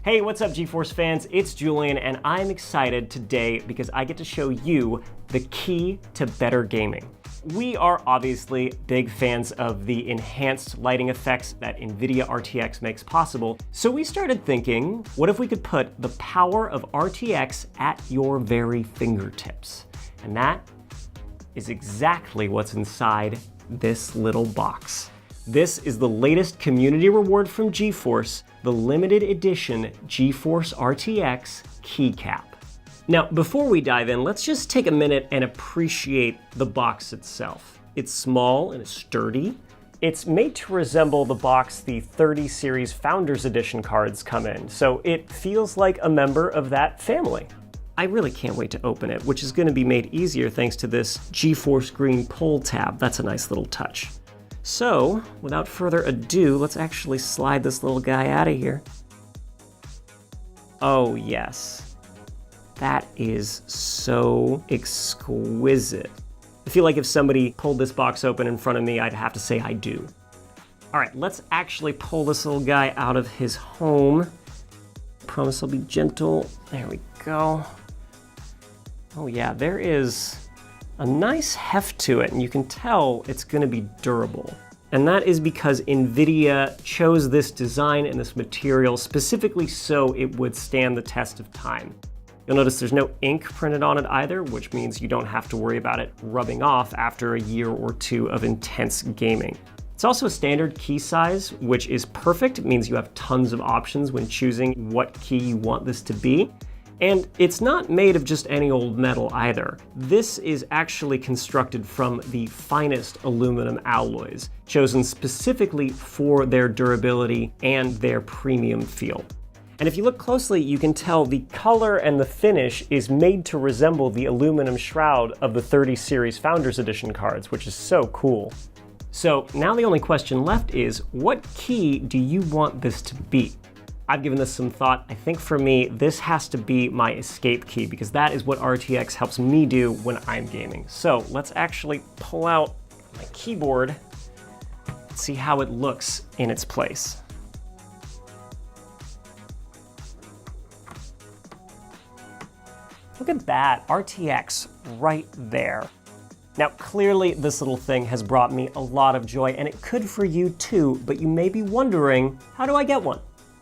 Hey, what's up GeForce fans? It's Julian and I'm excited today because I get to show you the key to better gaming. We are obviously big fans of the enhanced lighting effects that NVIDIA RTX makes possible, so we started thinking, what if we could put the power of RTX at your very fingertips? And that is exactly what's inside this little box. This is the latest community reward from GeForce, the limited edition GeForce RTX Keycap. Now, before we dive in, let's just take a minute and appreciate the box itself. It's small and it's sturdy. It's made to resemble the box the 30 series Founders Edition cards come in, so it feels like a member of that family. I really can't wait to open it, which is going to be made easier thanks to this GeForce Green pull tab. That's a nice little touch. So, without further ado, let's actually slide this little guy out of here. Oh yes, that is so exquisite. I feel like if somebody pulled this box open in front of me, I'd have to say I do. All right, let's actually pull this little guy out of his home. Promise I'll be gentle. There we go. Oh yeah, there is a nice heft to it, and you can tell it's going to be durable. And that is because NVIDIA chose this design and this material specifically so it would stand the test of time. You'll notice there's no ink printed on it either, which means you don't have to worry about it rubbing off after a year or two of intense gaming. It's also a standard key size, which is perfect. It means you have tons of options when choosing what key you want this to be. And it's not made of just any old metal either. This is actually constructed from the finest aluminum alloys, chosen specifically for their durability and their premium feel. And if you look closely, you can tell the color and the finish is made to resemble the aluminum shroud of the 30 series Founders Edition cards, which is so cool. So now the only question left is, what key do you want this to be? I've given this some thought. I think for me, this has to be my escape key because that is what RTX helps me do when I'm gaming. So let's actually pull out my keyboard and see how it looks in its place. Look at that, RTX right there. Now, clearly this little thing has brought me a lot of joy, and it could for you too, but you may be wondering, how do I get one?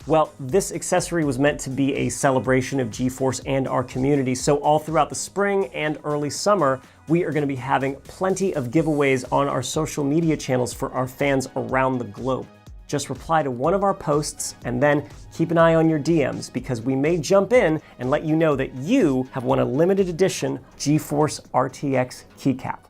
Well, this accessory was meant to be a celebration of GeForce and our community, so all throughout the spring and early summer, we are going to be having plenty of giveaways on our social media channels for our fans around the globe. Just reply to one of our posts and then keep an eye on your DMs because we may jump in and let you know that you have won a limited edition GeForce RTX Keycap.